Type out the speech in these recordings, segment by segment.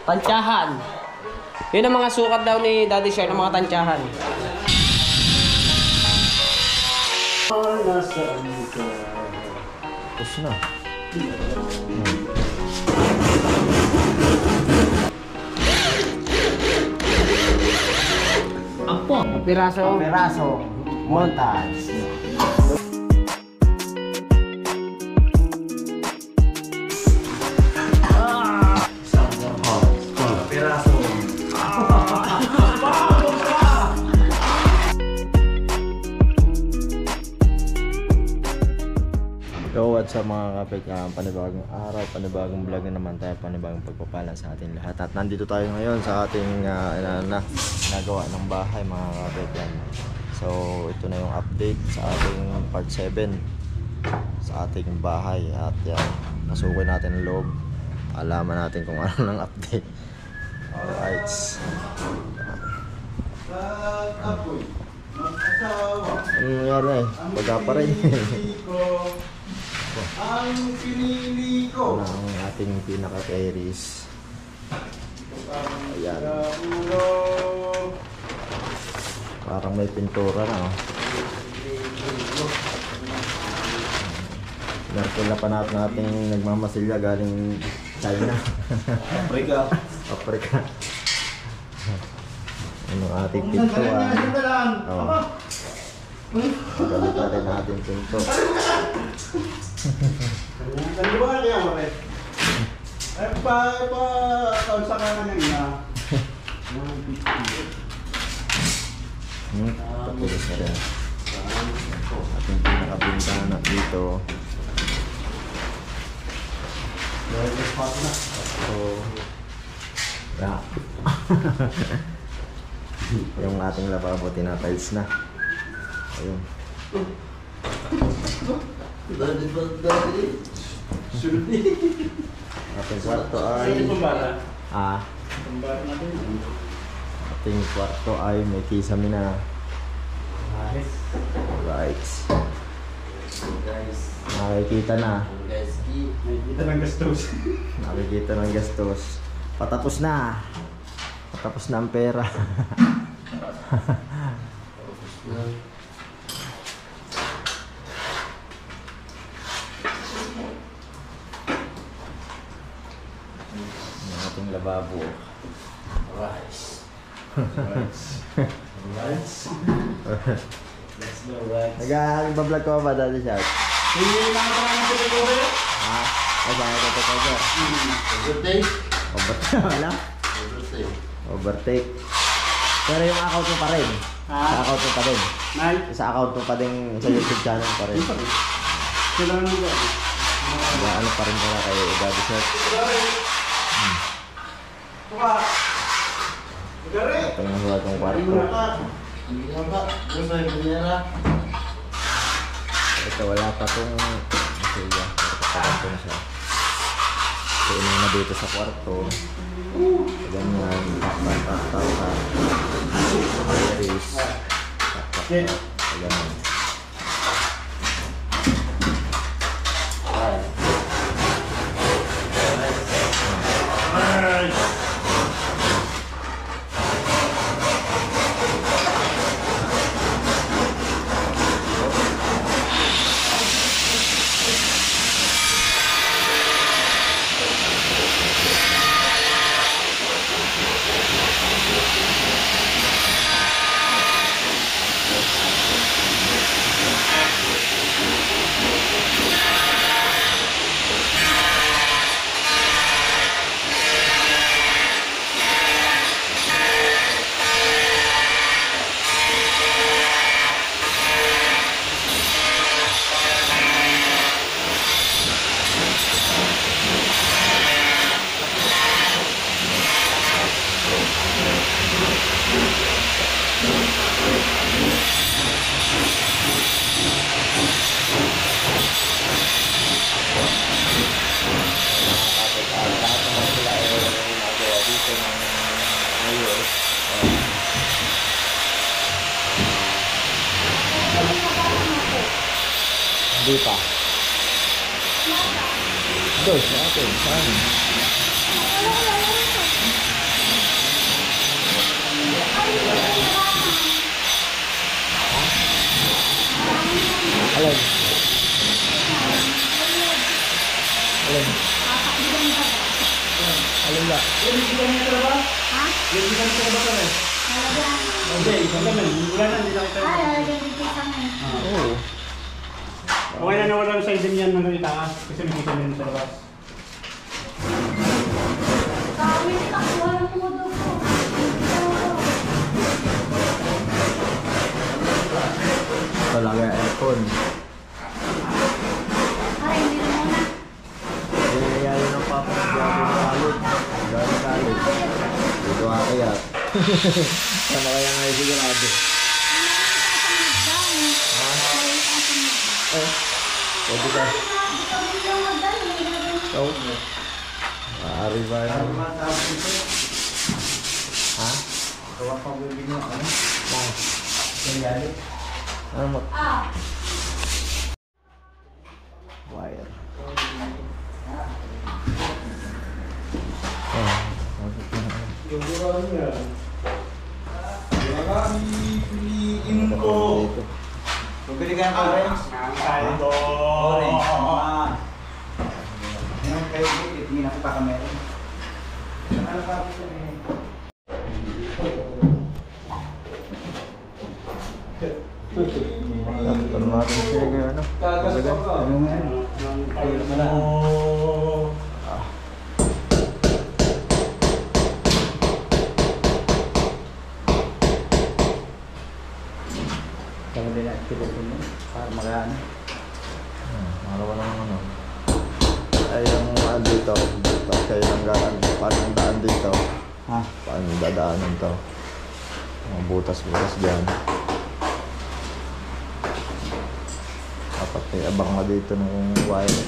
Tansyahan. Yun ang mga sukat daw ni Daddy Shark ng mga tansyahan. Tapos na. Apo. Piraso. Montage. So what's up mga kapit, panibagong araw, panibagong vlog na naman tayo, panibagong pagpapala sa ating lahat. At nandito tayo ngayon sa ating ginagawa ng bahay mga kapit yan. So ito na yung update sa ating part 7 sa ating bahay. At yan, nasukoy natin ang loob, alaman natin kung ano ng update. Alright. Ano nangyari? Pagka pa rin. Ang pinili ko ang ating pinaka-terrace. Ayan. Parang may pintura na, oh. Narkula pa natin nagmamasilya galing China. Africa. Ano ating pintuan. Oh. Magalit na rin ating pinto. Kaliwa kaya mo rin. Ay kausa ka na niya. Tapos na rin ating pinakabintana dito. So yeah. Yung ating lababo tinatiles na. Ayun. Ating kwarto ay ating kwarto ay may kisame na. Right. Nakikita na. Nakikita ng gastos. Nakikita ng gastos. Patapos na. Patapos na ang pera. Ang ating lababo. Rice. Let's go, rice. Nag-vlog ko ba dati siya? Hindi na ako naman sa pagkakas. Ha? Ay, saan ka ito ko? Overtake. Overtake? Wala? Overtake. Overtake. Pero yung account mo pa rin. Sa account mo pa rin. Sa account mo pa rin sa YouTube channel pa rin. Sila na nga. Ano pa rin pala kayo, Daddy Shark. Ito na huwag kong kwarto. Ito wala pa itong masaya. Ito na siya. Ito na dito sa kwarto. Ganyan. Tak. Iris. Tak. Ganyan. Hindi pa. Dos, natin. Saan? Alin ba? Hindi ka niya talaga? Ha? Hindi ka niya talaga kami. Lalagyan. Hindi, isang kami. Wala na, hindi na kita. Ay, lalagyan dito kami. Oo. Okay na nawala yung size niyan ng itaas. Kasi may kita niya sa labas. Kami nakakuha ng mudo ko. Talaga aircon. Ay, hindi na muna. Yayari ng papa ng gabi ng kalit. Gabi ng kalit. Dito nga kaya. Sana kaya nga yung sigurado. Pwede ka. Ikaw. Maaari ba yan? Ha? Gawa pa bibig mo ano? Lang. Ano mo? Ah. Wire. Yung gurang niya. Piliin ko. Dito. Pabili ka ng orange. Tayo ko. Orange. Ngayon kayo, hindi na kita kamera. Ano pa ako siya eh? Ano natin siya kayo ano? Ano nga yan? Kaya nila activate mo para makayaan. Marawa lang ano. Ay yung dito. Tapos kayo ng gaan. Paano ang daan dito? Ha? Paano dadaanan to? Mga butas-butas dyan. Dapat may abang ka dito ng wire.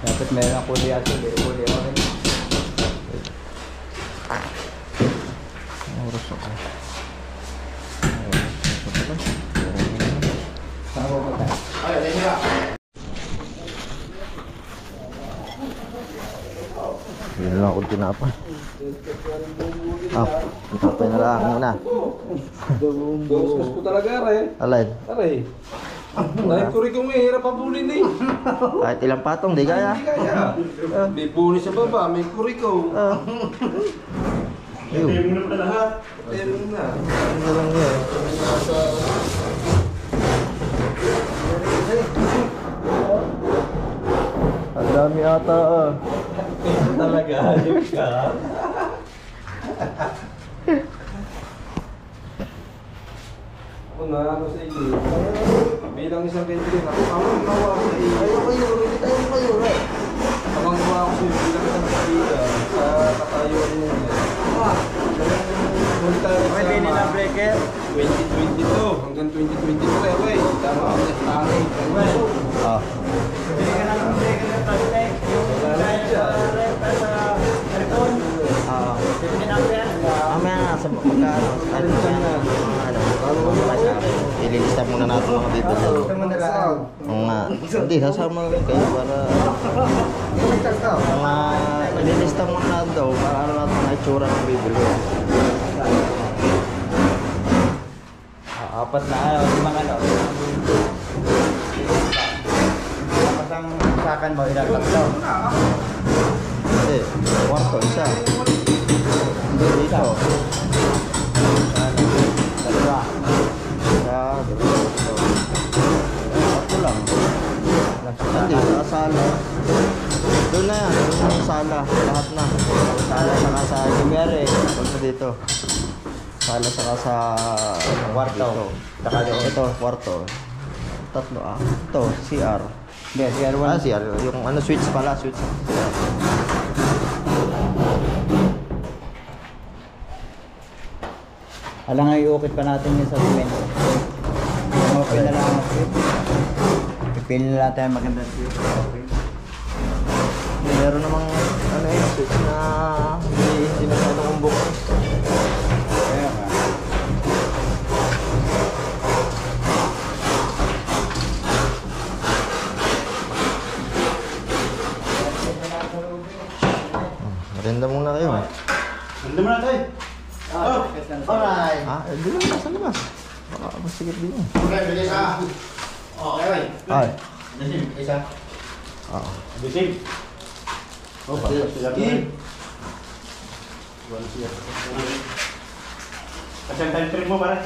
Dapat meron ang kulay aso, kulay orange. Ang oras ako. Saan ko punta? Ay, ayun na. Yun lang akong tinapay. Tinapay na lang muna. Gusto ko talaga, Aray. Alin? Aray. Dahil ko rin kung may hirap abulin eh. Kahit ilang patong, di kaya. Hindi kaya. May buli sa baba, may kuriko. Ayun. Tayo mo na pala lahat. Pero na. Ano lang yun? Ang dami ata ah. Talaga, ayun ka. Ako na, ano sa iyo. Bilang isang vendor, ako nawa sa iyo. Tamang gawa ako sa iyo bilang isang vendor sa katayuan mo yan. Punta rin sa breaker? 2022 hanggang 2023 ako eh. Tama ako sa stari. Ah. Bili ka ng breaker ng plastic. Yung Ah. bili na ako yan. Mamaya na sa magkano. Ano na. Ililista muna natin mga dito. Ito mo nila. Oo nga. Hindi, sasama lang kayo para... Mga ililista muna natin daw para alam natin mga itsura ng bibili. Apat na mga ano. Tapos ang sakan mo, ilang tatlo. Hindi, kwarto, isa. Hindi, dito. Dalawa. Isa, dalawa. Ako lang. Hindi, sa sala. Doon na yan, doon na yung sala. Lahat na. Sala saka sa Jimere. Huwag na dito. Sala saka sa Kwarto. dito. Saka doon. Ito, kwarto. Tatlo ah. Ito, CR. Hindi, CR1. Ah, CR. Yung ano, switch pala, switch. Alang nga iukit pa natin yun sa cement. Okay na lang ang switch. Pipili na lang tayo magandang switch. Okay. Meron namang ano eh, switch na hindi masyadong umbok. Kaya nga. Merinda muna kayo. Nandun mo na tayo. Oh, Alright. Ah, di lang nasa labas. Baka Masigit din yan. Okay, bigay sa... Okay, okay. Ay. Bigay sa... Oo. Bising. Oh, basta sila na rin. Kasi ang time trip mo pare?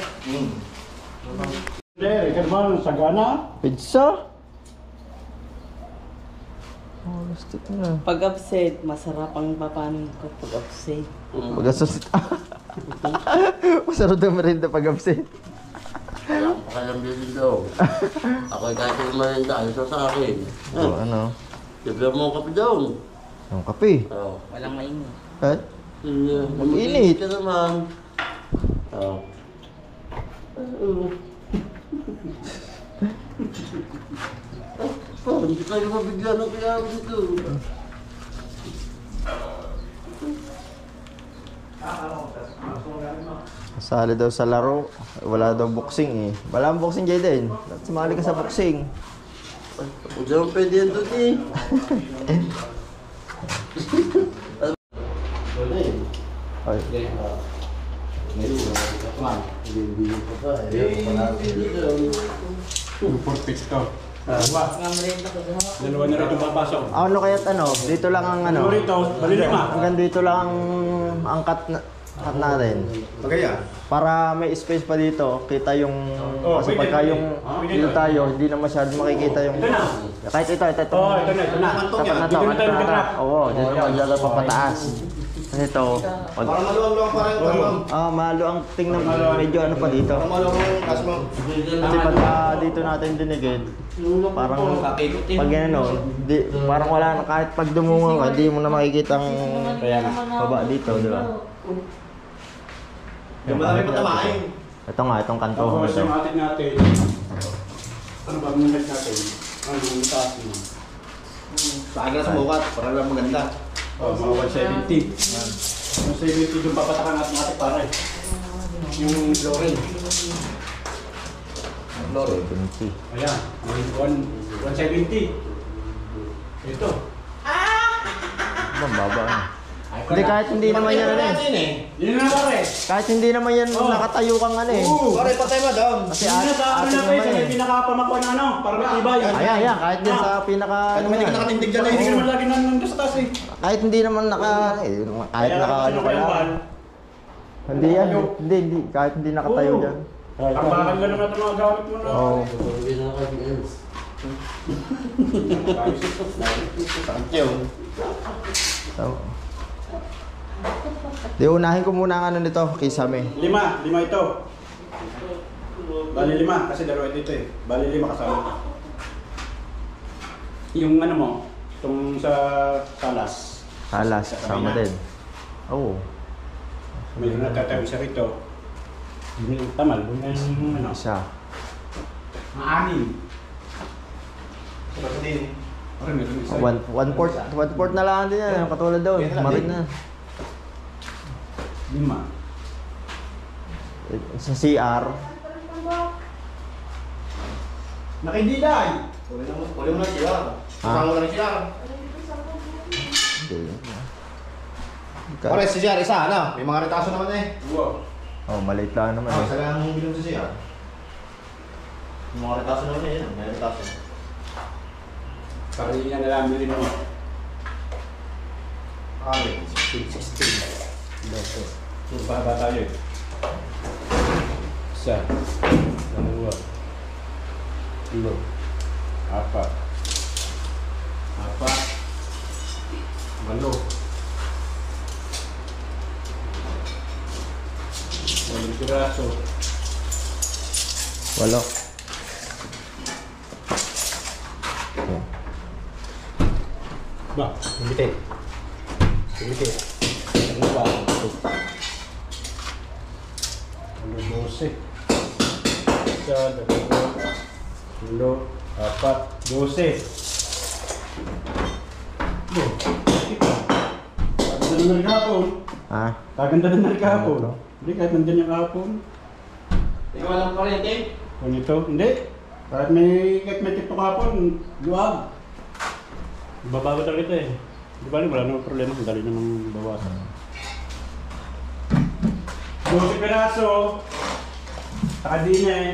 Hindi, Ricardo mo, sagana. Pizza? Oh, stick na. Pag upset, masarap ang papanin ko pag upset. Pag-asasit. Masarap daw merinda pag-absent. Wala ko kayang bilhin daw. Ako'y kahit yung merinda, ayos na sa akin. Oh, ano? Bibigyan mo ang kape daw. Ang kape. Oo. Walang mainit. Eh? Mag-init ka naman. Oo. Hindi tayo mabigyan ng kaya dito. Kasali daw sa laro. Wala daw boxing eh. Wala ang boxing dyan din. Sumali ka sa boxing. Huwag naman pwede yan doon eh. Ay. Dalawa na rin itong papasok. Ano kaya't ano? Dito lang ang ano? Dito rito, balilima. Hanggang dito lang ang cut natin. Pagaya. Para may space pa dito, kita yung... Oh, kasi pwede, pagka pwede. yung Pwede dito to. tayo, hindi na masyado makikita yung... Ito na. Kahit ito. Oh, ito na, ito na. Tapat na to, Dito na tayo kahit magkatrap. Oo, dito na masyado papataas. Kasi ito, Parang maluwang-luwang pa rin ito. malo ang tingnan, medyo ano pa dito. Parang maluwang kas mo. Kasi pagka dito natin dinigid, parang pag gano'n, parang wala na, kahit pag dumungo ka, di mo na makikita ang baba dito, di ba? Yung madami pa tamain. Ito nga, itong kanto Oo, ito. kasi yung atin natin. Ano ba ang nag natin? Ano yung taas mo? Sa akin na sumukat, para lang maganda. Oh, mga 170. 170 yung papatakan natin natin pare. Yung flooring. 70. Ayan, 170. Ito. Mababa na. Hindi, kahit hindi naman yan ano eh. Yun na pare. Kahit hindi naman yan nakatayo kang ano eh. Pare, patay mo down. Kasi Yun na sa ano atin na naman kayo, sa may eh. pinakapamakuan na ano, para matibay. Ayan, kahit din sa pinaka... Kahit ano hindi ka yan. nakatindig dyan eh. Hindi ka naman lagi nandun sa taas eh. Kahit hindi naman kahit naka ano ka lang. Hindi yan, hindi. Kahit hindi nakatayo Oo. dyan. Tambakan ka naman itong mga gamit mo na. Oo. Hindi na kasi So, di unahin ko muna ang ano nito, kisame. 5 ito. Bali 5 kasi dalawa dito eh. Bali 5 kasama. Yung ano mo, itong sa salas. Halas, kasama din. Oo. Mayroon na tatabi siya rito. Tamal, yung ano. Isa. Maanin. Sa din. Parang meron isa. One port na lang din yan, katulad doon. Marin na. 5. Sa CR. Nakididay! Uli mo na sila. Ah. Kasama mo na sila. Hindi. Pare, si Jar, isa, ano? May mga retaso naman eh. Wow. Oh, maliit lang naman Oh, eh. isa lang ang bilong si Jar. May mga retaso naman eh. May retaso. Para hindi na nalang rin mo. Okay. 16. So, baba tayo eh. Isa. Dalawa. 3. 4. 8. 8 piraso. 8. Ba, bitin. Bitin. Ano ba? 12. Isa, 2, 3, 4, 12. Kaganda na kahapon. Ha? Kaganda na kahapon. Hindi, kahit nandyan yung kahapon. Ikaw lang pa rin, Tim? Kung ito, hindi. Kahit may tip kahapon, luwag. Babago talaga ito eh. Di ba, wala namang problema. Ang dali namang bawasan. 12 piraso. Saka din niya eh.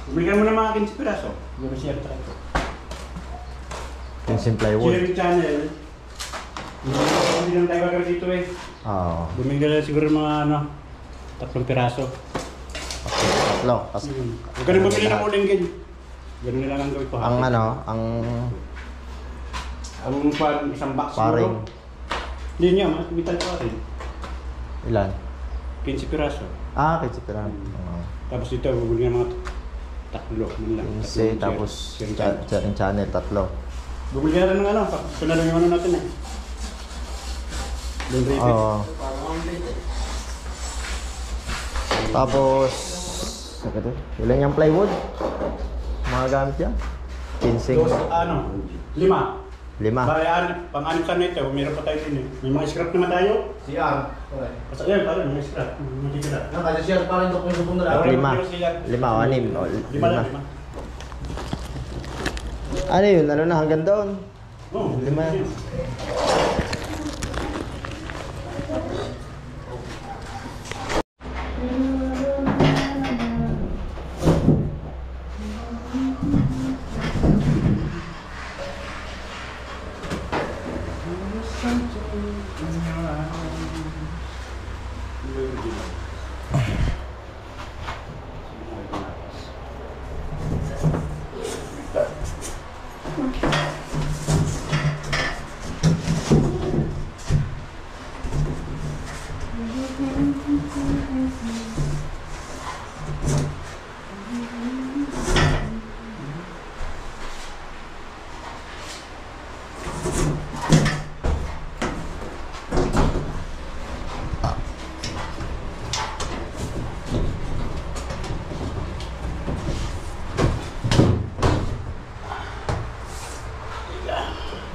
Bumigyan mo ng mga 15 piraso. Gawin siya ito. Yung simple wood. Sharing channel. Hindi lang tayo gagawin dito eh. Oo. Bumigyan na siguro ng mga 3 piraso. Tatlo. Kasi, Huwag ka nang bumili ng ulinggin. Ganun na lang ang gawin ko. ang ang Isang box paring. siguro. Hindi niya, bital pa rin. Ilan? 15 piraso. Kitsipiraan. Tapos dito, bumili ng mga 3. Man lang. 15, tapos sharing channel, 3. Bumili na rin ng ito na lang yung natin eh. Yung repeat. Oo. Tapos, ilan yung plywood? Mga gamit yan? 15. 5. 5. Bale, pang-anim sa nito, mayroon pa tayo din eh. May mga scrap naman tayo. CR. Basta yan, parang may scrap. Matitira. Kasi CR pa rin ito kung subong na lang. 5 o 6. O, 5 lang, 5. Ano yun? Ano na hanggang doon? Oo, 5 yan.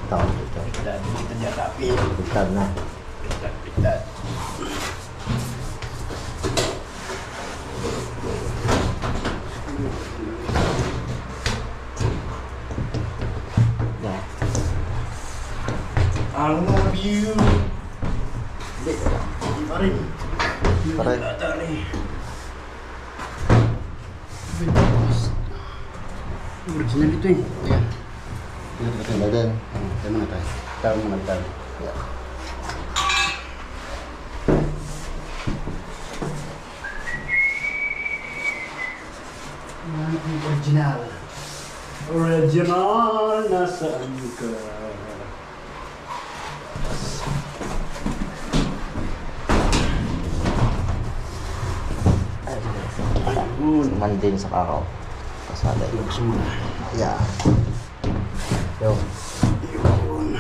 Tawag dito. Piktad na. Piktad. Yeah. I love you. Hindi pa rin. Paray. Original ito eh. Ayan. Ano din? Tayo muna tayo. Tayo muna tayo. Original. Original, nasaan ka? Man din sa kakao. Kasada yun. Lubos muna. Yeah. Yo. Yun.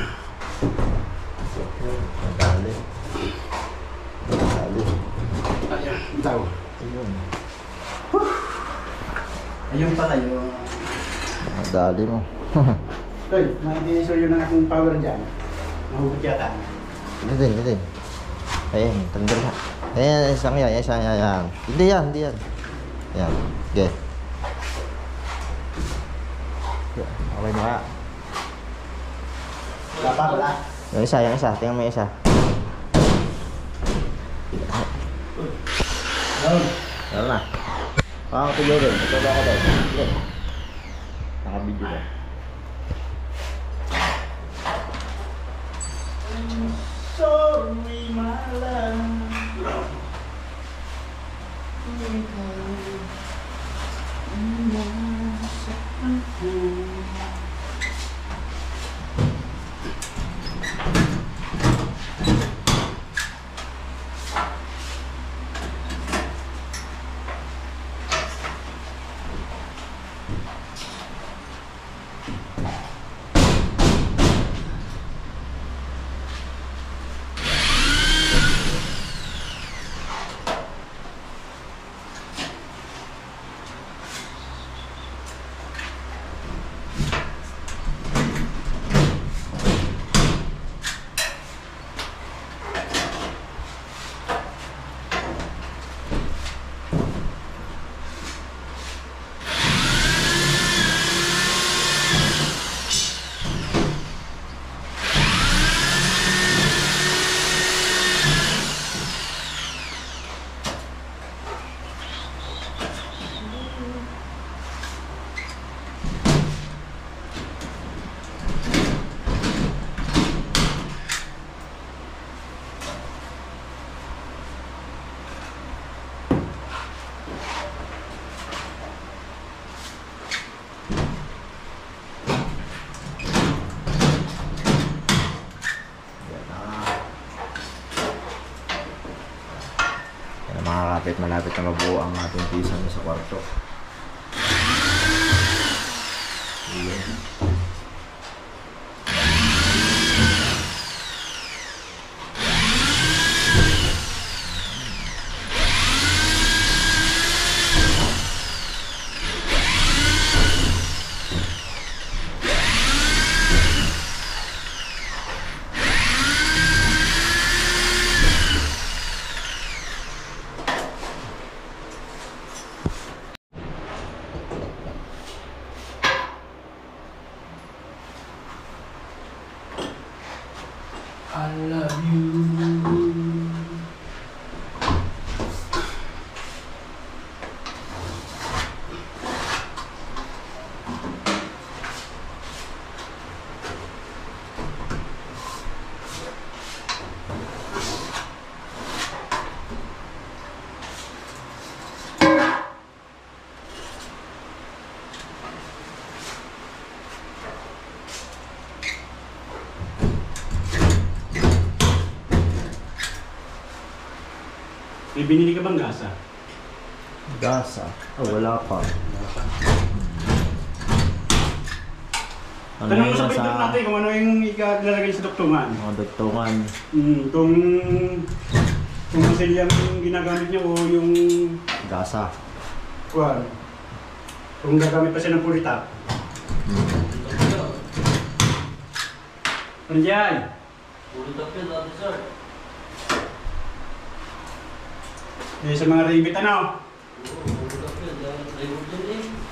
Dali. Dali. Ayan, bitaw. Ayun. Ayun pala yung... Dali mo. Toy, may yun ang aking power dyan. Mahugot yata. Hindi din. Ayan, tandal na. Ayan, isang yan. Hindi yan. Ayan. Okay. Okay na ka. Wala. Yung isa. Tingnan mo yung isa. Meron na. Parang tuloy rin. Ito ba ako daw? Hindi. Naka-video ba? Sorry, my love. malapit na mabuo ang ating pisang sa kwarto. Ayan. I love you. May binili ka bang gasa? Gasa? Oh, wala pa. Ano Tanong mo yun sa pintor natin kung ano yung ilalagay sa duktungan. mga dugtungan. Kung masilyang ginagamit niyo o yung Gasa. kuwan. Kung gagamit pa siya ng pulitap. Ano dyan? Eh, sa mga rivet ano?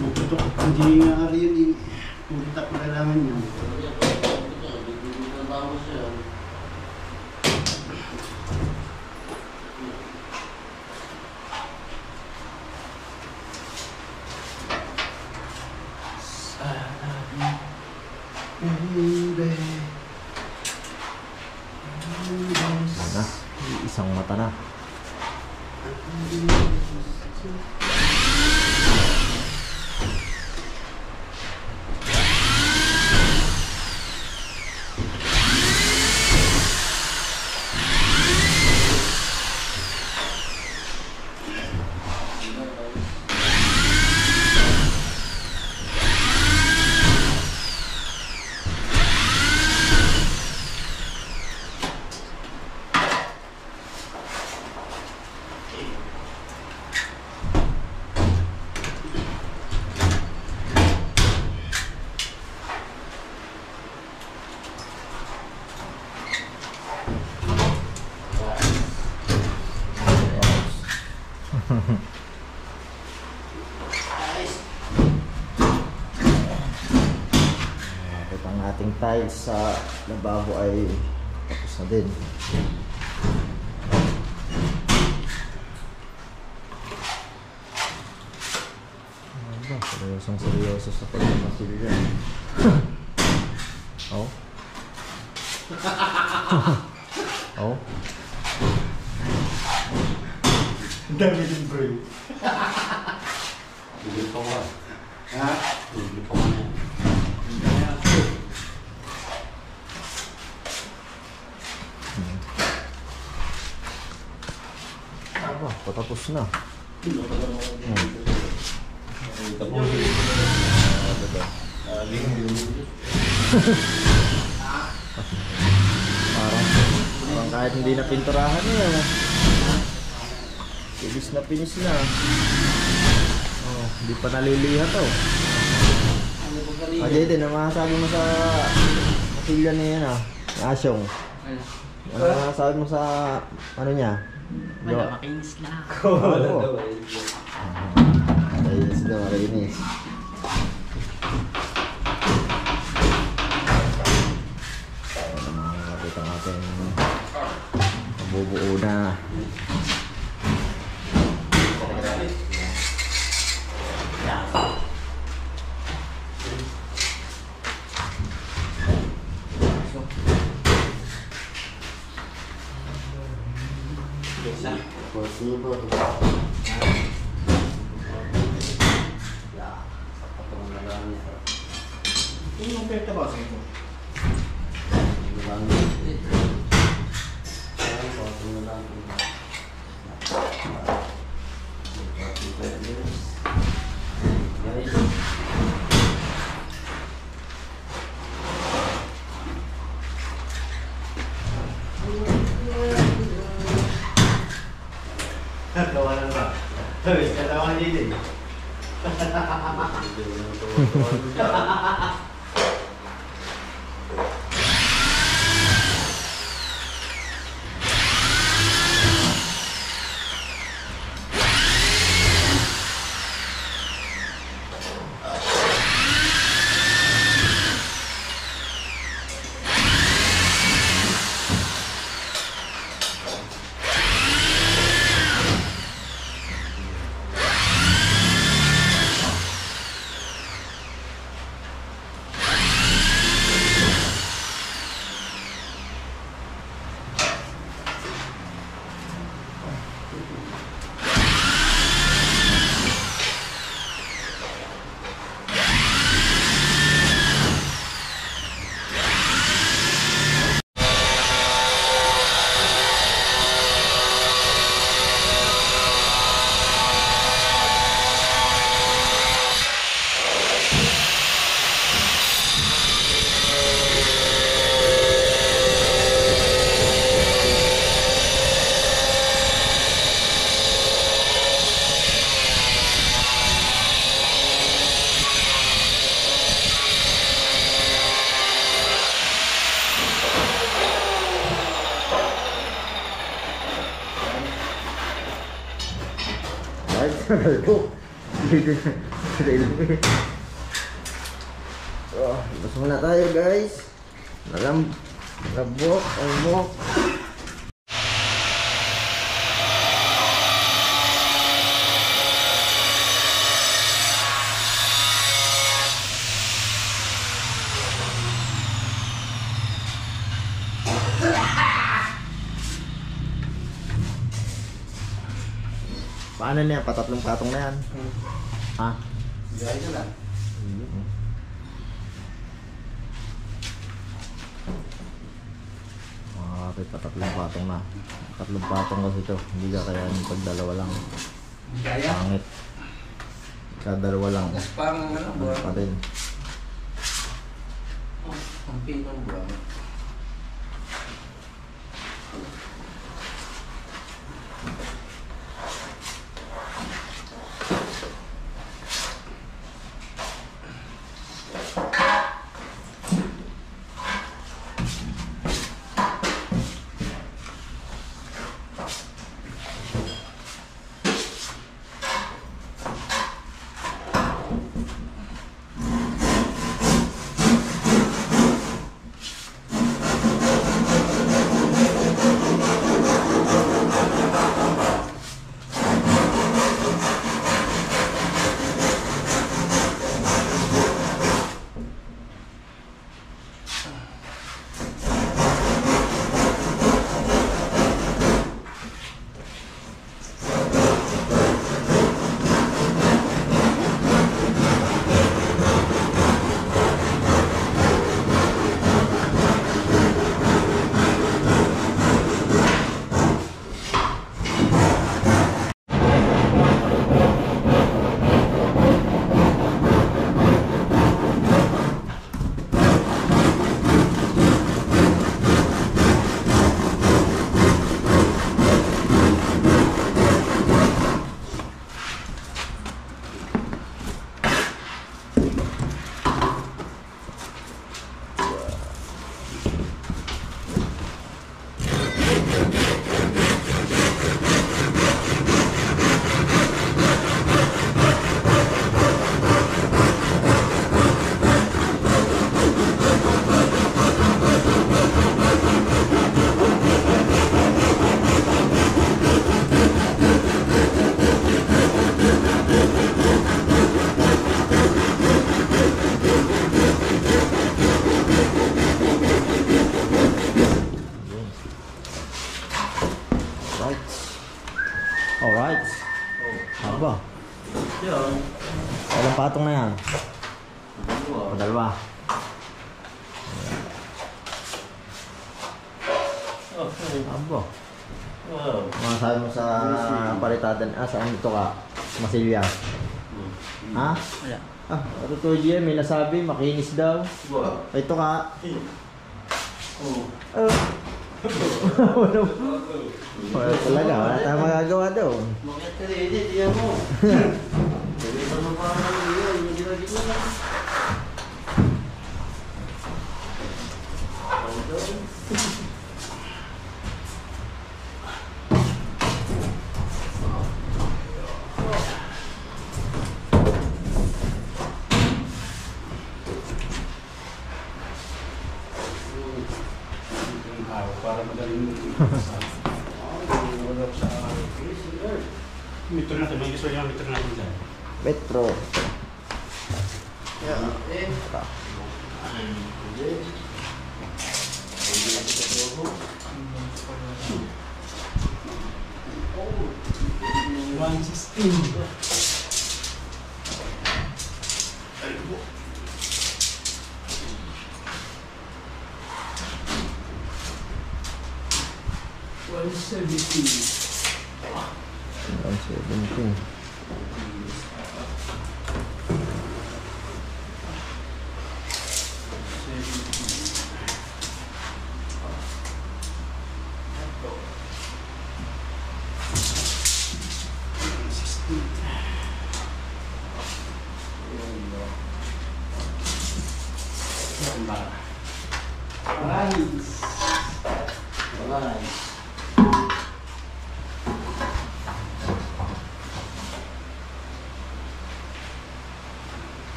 Tutok, hindi nga ari yun. Pulitap na kailangan yun. Na, isang mata na. At ang ating tiles sa lababo ay tapos na din. Ano ba? Seryoso sa pagmamasilya. Oh. Oh. Dami din bro. Bigil pa nga. Ha? Bigil pa nga. Aba, patapos na. Parang kahit hindi na pinturahan niya. Pinis na. Oh, hindi pa naliliha to. Ajay din, ang masasabi mo sa kasilya niya yan ni Asyong. Ano masasabi mo sa ano niya? Wala, makinis lang. Ayos daw, makinis. Ano makakita natin mabubuo na. Yung oferta ba sa ito? Tawanan ba? Sabi, katawa ka dito. Ay, sagal ko. Dito na. Labas muna tayo guys. Labok, albok. Paano na yan? Patatlong patong na yan. Ha? Gaya na lang. Okay, patatlong patong na. Tatlong patong kasi ito. Hindi ka kaya pag dalawa lang. Gaya? Pangit. Kadalawa lang. Mas parang ano ba? Pa din. Ang pinong ba? Alright. Aba. Yun. Ilang patong na yan? Dalawa. Aba. Wow. Masabi mo sa paritadan. Saan dito ka? Masilya. Ha? Wala. Ah, totoo Jay, may nasabi, makinis daw. Ito ka. Wala talaga, wala tayong magagawa daw. Bakit ka rin, diyan mo. Sabi pa mo parang yun, yung ginagawa na. Para madaling wala sa metro natin, may gusto yung metro natin dyan. Metro. Ang 17.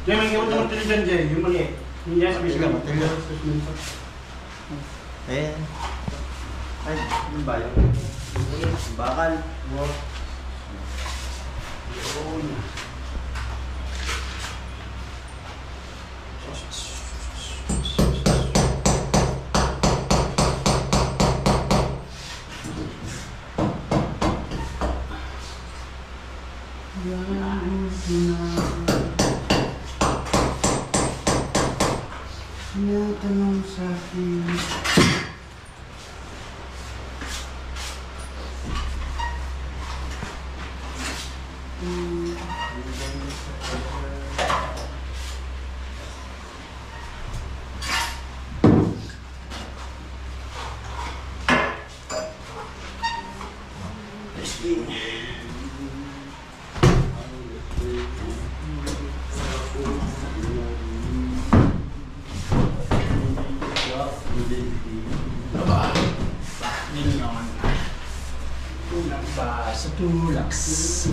Jay, may iwan naman tayo dyan, Jay. Yung mali. Yung dyan sa bisigan. Ayan. Ay, yung bayo. Bakal. Natanong sa akin. Sa tulaks.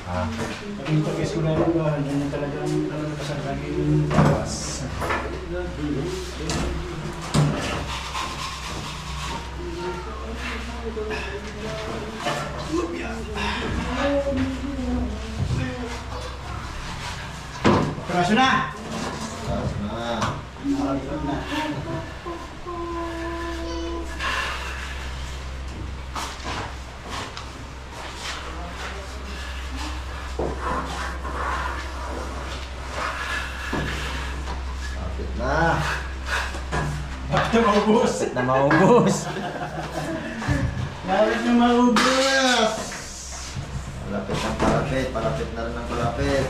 Ah. Ang pag-is ko na yung yan talaga ang kasaragin yung bawas. Operasyon na! Nakalikot na. Kapit na. Bakit na maubos? Na maubos. Bakit na maubos? Palapit ng palapit. Palapit na rin ng palapit.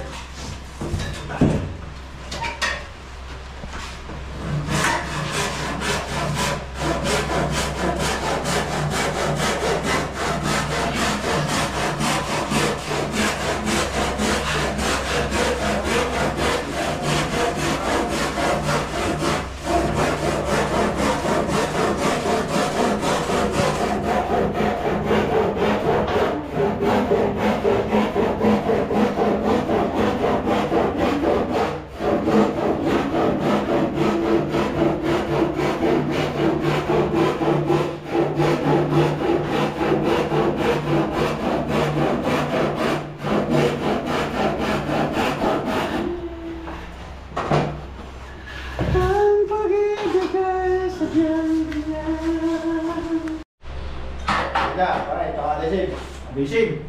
Ya, pare, ito adhesive. Adhesive.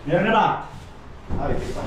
Meron na ba? Ay, pipa.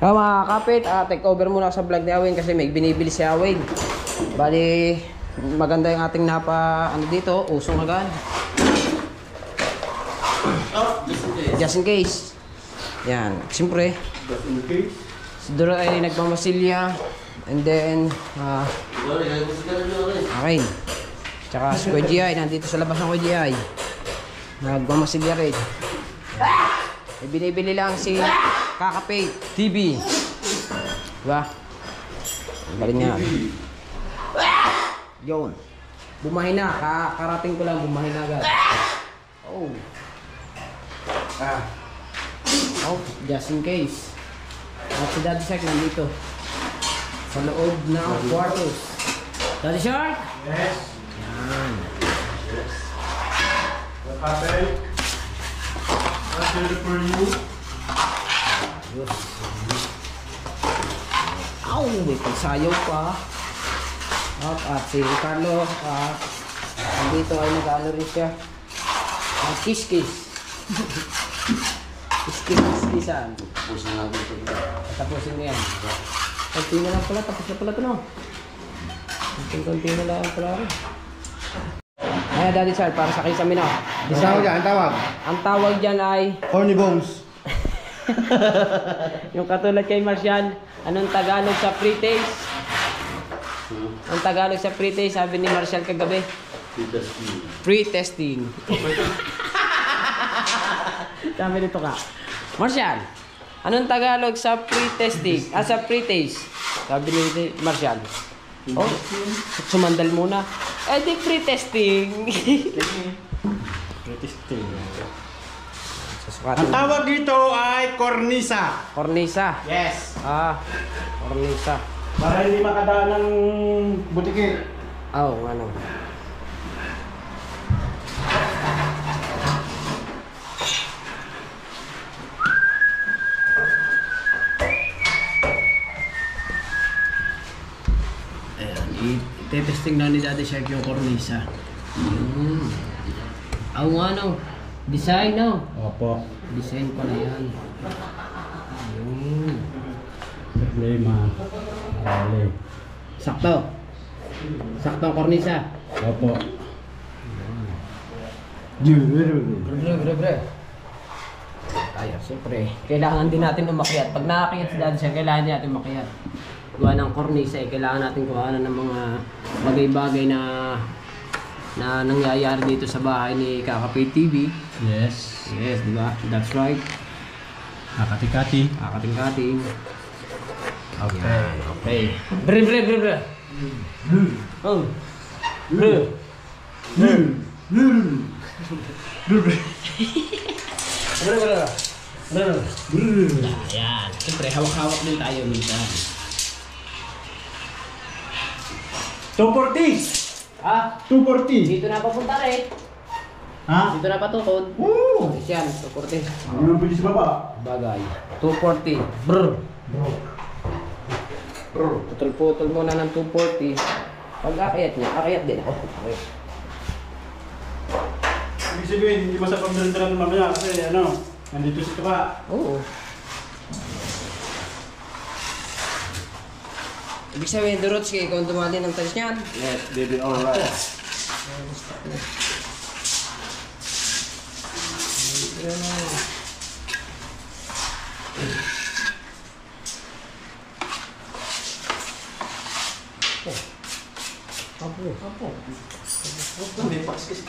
Mga kapit, take over muna sa vlog ni Awin kasi may binibili si Awin. Bali, maganda yung ating dito, usong agad. Just in case. Yan, siyempre. Just in case. Si Doro ay nagmamasilya. And then, okay. Tsaka si Kuya GI, nandito sa labas ng Kuya GI. Nagmamasilya rin. May binibili lang si Kakapay TV. Diba? Balik niya. Yun. Bumahin na. Karating ko lang. Bumahin na agad. Oh. Oh, just in case. At si Daddy Shark nandito. Sa loob ng quarters. Daddy Shark? Yes. Yan. Yes. What happened? What's ready for you? Yes. Ow! May pagsayaw pa. At si Carlo, nandito ay nag-ano rin siya. Kiss-kiss. Kiss-kiss-kissan. Tapusin natin ito. Tapusin mo yan. Kunti na lang pala. Tapos na pala ito, no? Kunti na lang pala rin. Ayan, Daddy Sir, para sa kisame na. Ang tawag dyan, ang tawag? Ang tawag dyan ay... Horny bones. Yung katulad kay Marcial, anong Tagalog sa pre-taste? Ang Tagalog sa pre-taste, sabi ni Marcial kagabi. Pre-testing. Sabi nito ka. Marcial, anong Tagalog sa pre-testing? Sa pre-taste? Sabi ni Marcial. Oh, sumandal muna. Eh di pre-testing. Pre-testing. Susukatin. Ang tawag dito ay cornisa. Cornisa. Yes. Cornisa. Para hindi makadaan ng butiki. Oh, ano. Ayan, i-testing na ni Daddy Shark yung cornisa. Ano? Design, no? Opo. Design pala yan. Ayun. Lima. Dali. Sakto. Sakto ang kornisa. Opo. Bre. Ay, siyempre, kailangan din natin umakyat. Pag nakakyat si Daddy siya, kailangan din natin umakyat. Gawa ng kornisa kailangan natin kuhanan ng mga bagay-bagay na nangyayari dito sa bahay ni Kakapay TV. Yes. Yes, di ba? That's right. Nakati-kati. Kakating-kating. Okay. Okay. Bre. Oh. Bre. Ayan. Siyempre, hawak-hawak din tayo minsan. 240. Ha? 240. Dito na papunta rin. Ha? Dito na patukod. Woo! Yan, 240. Ano yung pwede sa baba? Bagay. 240. Brr. Putol-putol muna ng 240. Pag akayat niya, akayat din ako. Okay. Ibig sabihin, hindi masapag dalan mamaya kasi ano, nandito si Tuka. Oo. Ibig sabihin, Dorotski, ikaw ang dumali ng talis niyan. Yes, baby, alright. Apo. May pakis.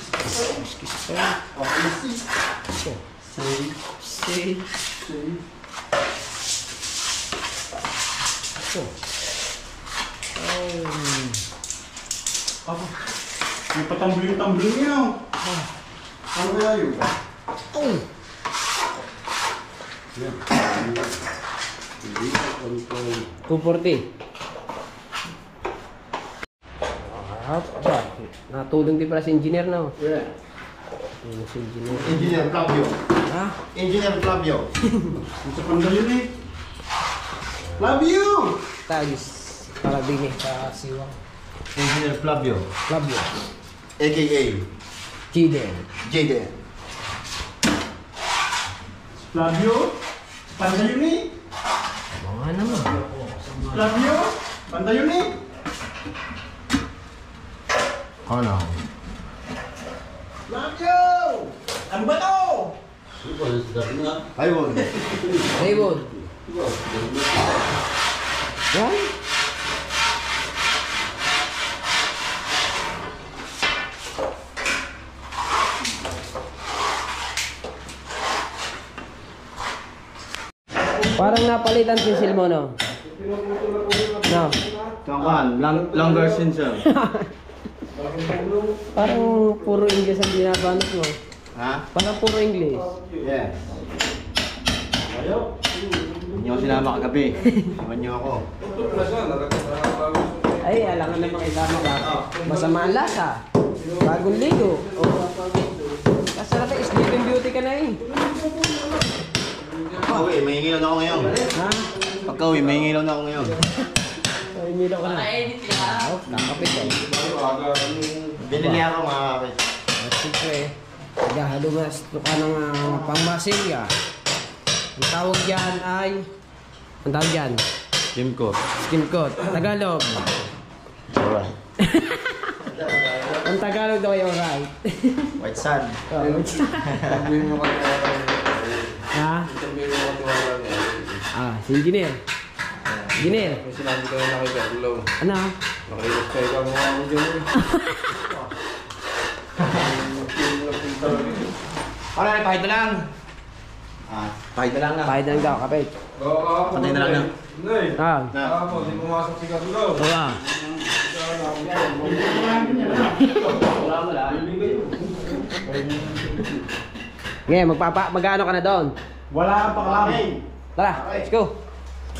Say. Ako. May patambling niya. Ano kaya yun? Oh. Yan. 240. Natulong din pala si engineer na. Yeah. Si engineer. Engineer Flavio. Ha? Engineer Flavio. Sa panda yun eh. Love you! Tagis. Para din sa siwang. Engineer Flavio. Flavio. AKA Jaden. Jaden. Flavio? Panda yun eh. Mga naman. Flavio? Panda yun eh. Ano? Flavio! Ano ba to? Ayun. Raymond. Yan? Parang napalitan pencil mo, no? No. Kawan, longer sensor. Parang puro English ang binabanat mo. Ha? Parang puro English. Yes. Hindi ako sinama kagabi. Iwan niyo ako. Ay, alangan namang isama ka. Masama ang lasa. Bagong ligo. Oh. Kasarap eh, sleeping beauty ka na eh. Pagka-uwi, may ngilaw na ako ngayon. Ha? Pagka-uwi, may ngilaw na ako ngayon. Ay, nilo ka na. Oh, nakapit eh. Binili ako mga kapit. At siyempre, naghahalumas ka ng pangmasilya. Ang tawag dyan ay... Ang tawag dyan? Team ko. Skin coat. Tagalog. Alright. Ang Tagalog daw ay alright. White sun. Ha? Ah, si engineer. Engineer. May sinabi ko na nakikaglaw. Ano? Nakilip kayo ka mga ako dyan eh. Alright, pahit na lang. Pahit na lang na. Pahit ng kakapit. Oo, Pantay na lang na. Nay! Ah. Ako, di pumasok si Kaglaw. Oo ah. Ngayon, mag-ano ka na doon? Wala kang pakalamay. Tara, let's go.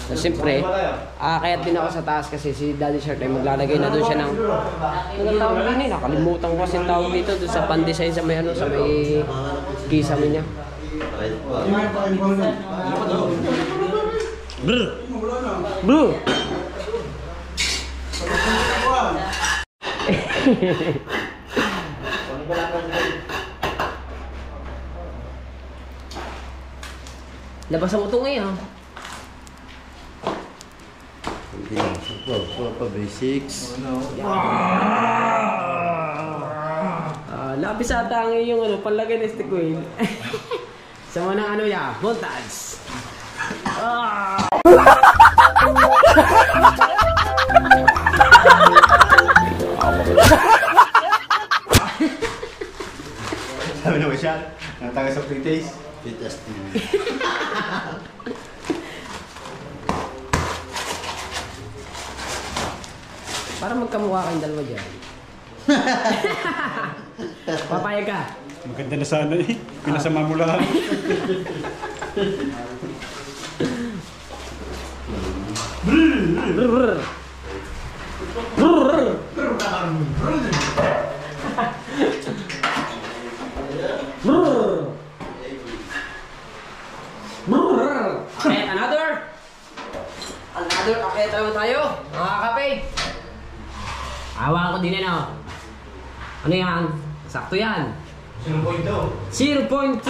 So, siyempre, kaya din ako sa taas kasi si Daddy Shark ay maglalagay na doon siya ng... Anong tawag din eh? Nakalimutan ko kasi yung tawag dito doon sa pan-design sa may ano, sa may kisame niya. Brr! Brr! Labasan mo ito ngayon. Basics. Lapis ata ang iyong ano, panlagay ng stick wheel. Sa mga ano ya, montage. Sabi naman siya, natangay sa pre-taste. Pitas TV. Para magkamukha kayong dalawa dyan. Papayag ka. Maganda na sana eh. Pinasama mo lang. Okay, another. Okay, tayo. Mga kape. Awa ko din yan, oh. Ano yan? Sakto yan. 0.2. 0.2.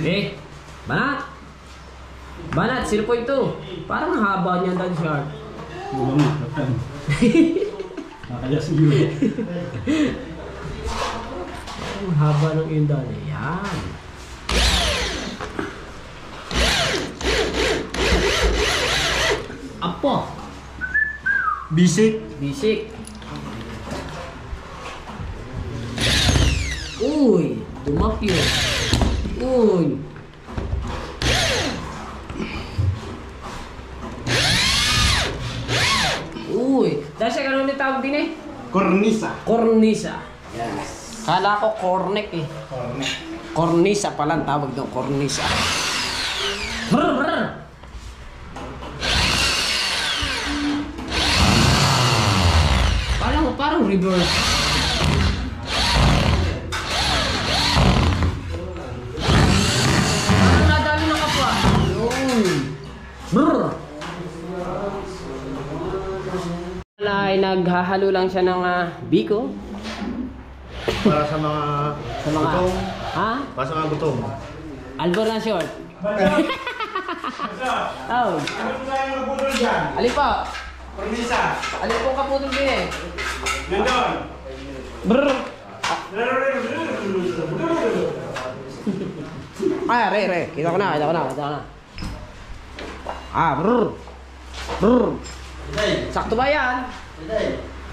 Eh, banat. Banat, 0.2. Parang haba niyan, Dan Sharp. Kaya siguro. Ang haba ng iyong dali. Yan. Apo. Bisik. Bisik. Uy, dumapyo. Uy. Uy, dahil siya ganun tawag din eh. Cornisa. Cornisa. Yes. Kala ko cornek eh. Cornisa pala ang tawag doon, cornisa. Brr, brr. Parang reverse. Parang nadali na kapwa. Yun. Brr. Wala ay naghahalo lang siya ng biko. Para sa mga gutom. Ha? Para sa mga gutom. Albor na short. Oh. Alin pa? Cornisa. Alin pong kaputol din eh? Nandun. Brr. Re. Kita ko na. Brr. Brr. Sakto ba yan?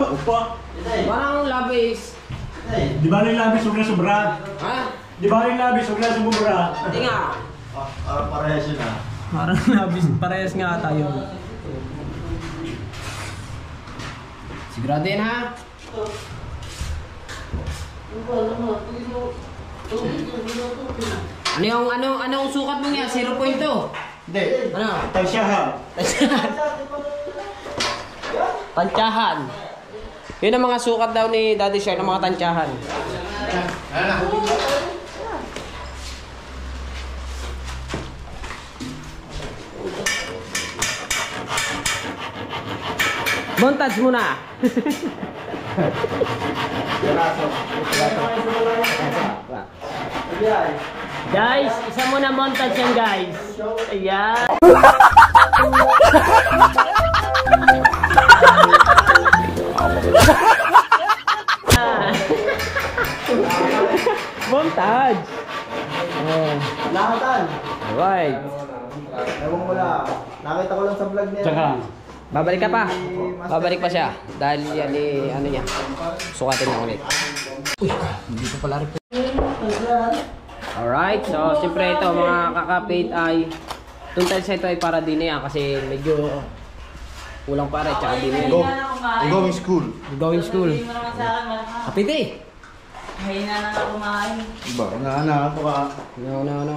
Upa. Parang labis. Di ba rin labis huwag na sobra? Ha? Di ba rin labis huwag na sobra? Hindi nga. Parehas yun ah. Parang labis. Parehas nga tayo. Sigurado yan ha? Anong sukat mo nga? 0.2? Hindi. Ano? Tansyahan. Tansyahan. Yun ang mga sukat daw ni Daddy Shark ng mga tansyahan. Montage muna. Guys, isa muna montage yan guys. Ayan. Montage. Lahatan. Alright. Ewan ko lang. Nakita ko lang sa vlog niya. Tsaka. Babalik ka pa. Babalik pa siya. Dahil yan ano niya. Sukatin na ulit. Uy, hindi ko pala rin. Alright, so siyempre ito mga kakapit ay itong tiles ito ay para din yan kasi medyo kulang para tsaka din yan. Going school. Going school. Kapit eh. Mahina na nga kumain. Ba, nga ako ka. No.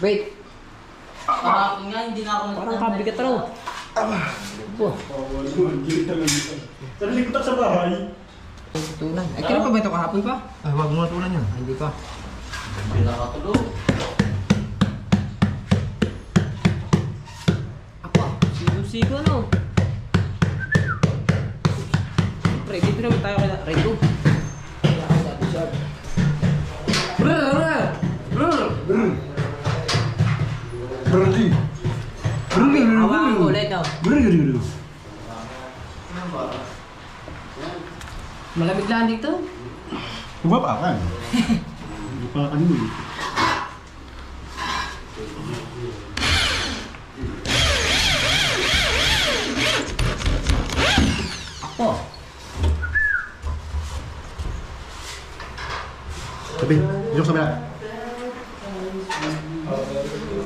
Wait, Kahapon nga, hindi na ako parang kabigat raw. Wah, Sa likod sa bahay. tulan. Ay, kailan pa ba ito kahapon pa? Ay, wag mo natulan yan. Hindi pa. Hindi nakatulog. Apa, sigo-sigo no? Pre, dito naman tayo kaya Redo. Brody. Hawakan ko ulit. ito. Guru. Malamig lang dito. Bumaba ka. Hindi pa kanino eh. Ako. Sabi, yung sabi na.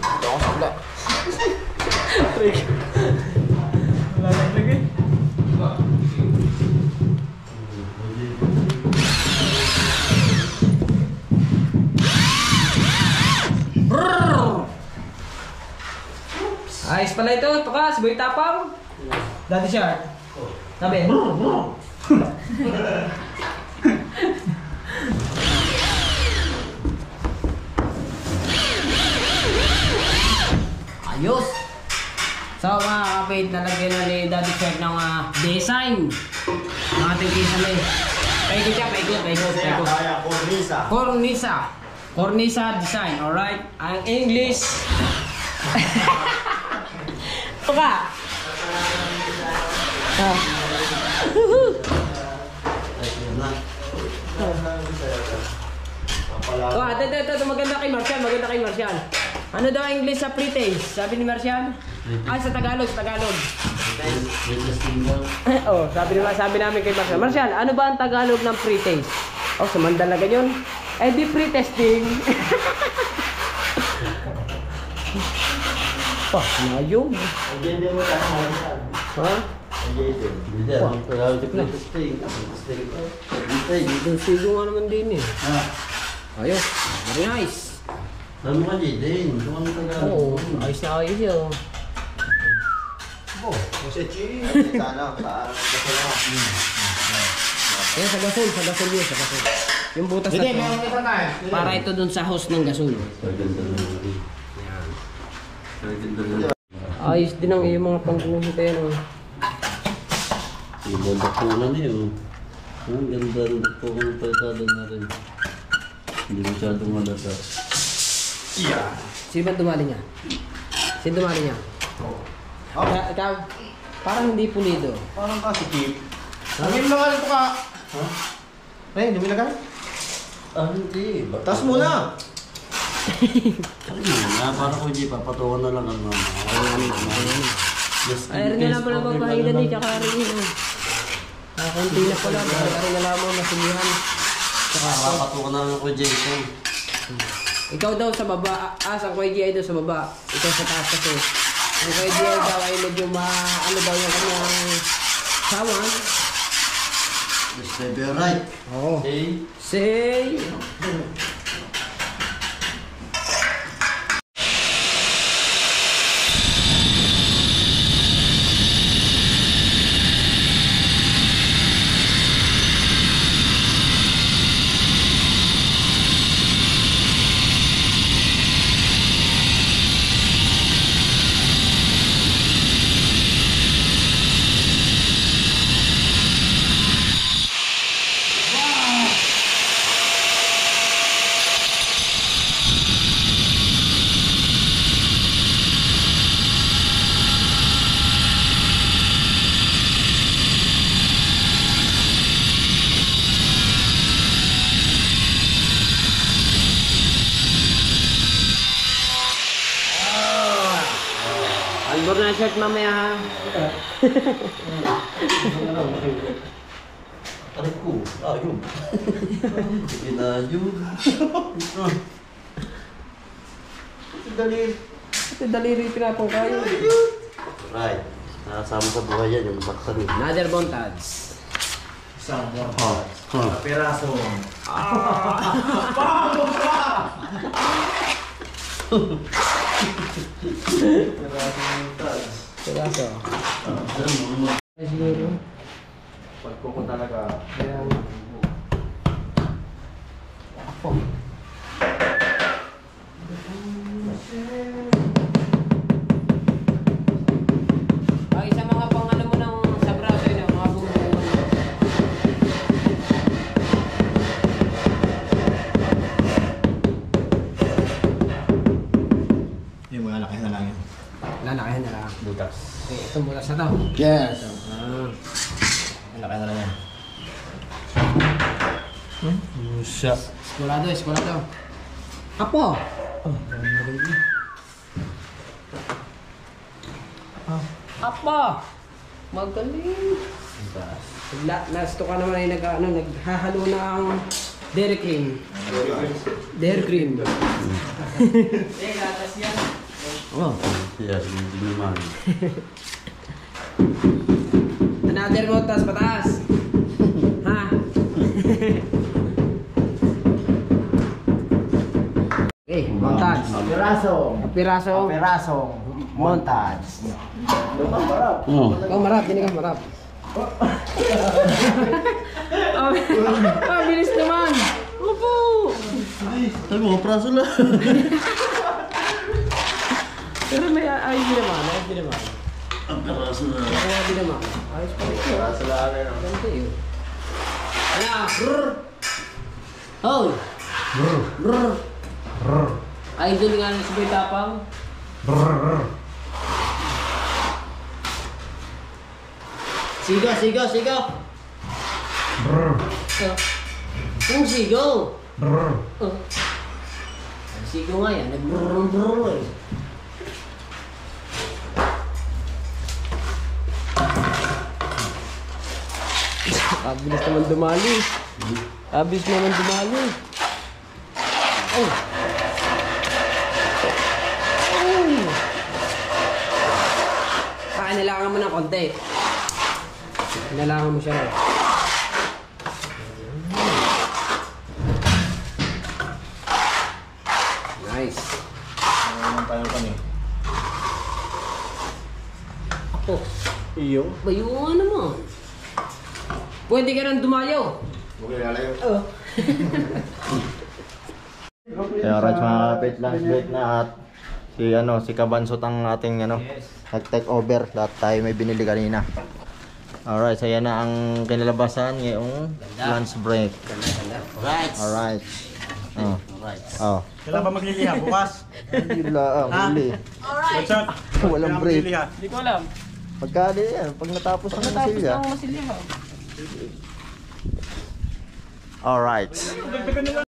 Ito ako sabla. Ayos pala ito, tukas, boy tapang. Daddy Shark. Sabi, ayos. So mga kapit, nalagyan na ni Daddy Shark ng design ng ating kisame. Paikot siya, paikot. Cornisa design, alright? Ang English. Tuka. Ito, maganda kay Marcial. Ano daw ang English sa pre-taste? Sabi ni Marcial? Ay, sa Tagalog. Oh, sabi namin kay Marcial. Marcial, ano ba ang Tagalog ng pre-taste? Oh, sa Mandalaga yun. Eh, di pre-testing. Layog. Hindi mo tayo makalisan. Ha? Hindi. Sigo nga naman din eh. Ayos. Very nice. Saan mo ka, Jaden? Saan mo Tagalog? Oo, ayos na ayos yun. Sana, Yan, sa gasol yun. Yung butas na to. Para ito dun sa host ng gasol. Ayos din ang iyong mga pangkumit eh. Yung mga dakunan yun. Ang ganda ng dakunan ng palsada na rin. Hindi masyadong malata. Sino ba dumali niya? Ikaw, parang hindi pulido. Parang kasi Kip. Sabihin lang ito ka. Ray, hindi mo ilagay? Hindi. Taas muna. Ano nga, parang ko hindi papatukan na lang ang mga. Ay, rin na lang pala magpahinga din, tsaka rin yun. Kunti na pala, rin na lang mo masigihan. Papatukan na lang ko, Jason. Ikaw daw sa baba, sa Kuya G.I. daw sa baba. Ikaw sa taas kasi. Ang Kuya G.I. daw ay medyo ano daw yung kanyang sawan. Yes, baby, right. Oo. Okay. Say! Albor na shirt mamaya ha. Aray ko. Yun. Sige na yun. Daliri pinapong kayo. Right. Nakasama sa buhay yan, yung baktan eh. Another montage. Isang peraso. Peraso. Siguro. Pagkuko talaga. Ay, sa mga pang ano mo ng sa braso yun, mga bumbuan. Yung mga laki na lang yun. Wala na. Kaya na lang. Butas. Okay, itong butas na to. Yes! Ah. Laki na lang yan. Musa. Eskulado, eskulado. Apo! Apo! Magaling! Last to ka naman ay naghahalo ng dairy cream. Dairy cream. Oh. Yeah, hindi naman. Another mo, taas pataas. Ha? Okay, montage. Pirasong montage. Oh. Oh, marap. Hindi ka marap. Bilis naman. Opo. Sabi mo, praso lang. Pero may ayos din naman. Ang praso na. Kaya din naman. Ayos pa rin. Para sa lahat na yun. Ganito yun. Ano? Brrr. Hoy. Brrr. Idol nga ng sabay tapang. Sigaw. Anong sigaw? Ang sigaw nga yan, nag-brrrr eh. Abilis naman dumali. Oh. Kailangan mo ng konti. Kailangan mo siya. Nice. Ano tayo kami? Ako. Iyo? Bayo nga naman. Pwede ka nang dumayo. Okay, lalayo. Oh. Kaya right mga kapit, lunch break na at si Kabansot ang ating nag-take over. Lahat tayo may binili kanina. Alright, so yan na ang kinalabasan ngayong lunch break. Alright. Alright. Oh. Kailan ba magliliha? Bukas? Hindi lang, huli. What's up? Walang break. Hindi ko alam. Pagkali yan, pag natapos ang masilya. Masilya. Alright.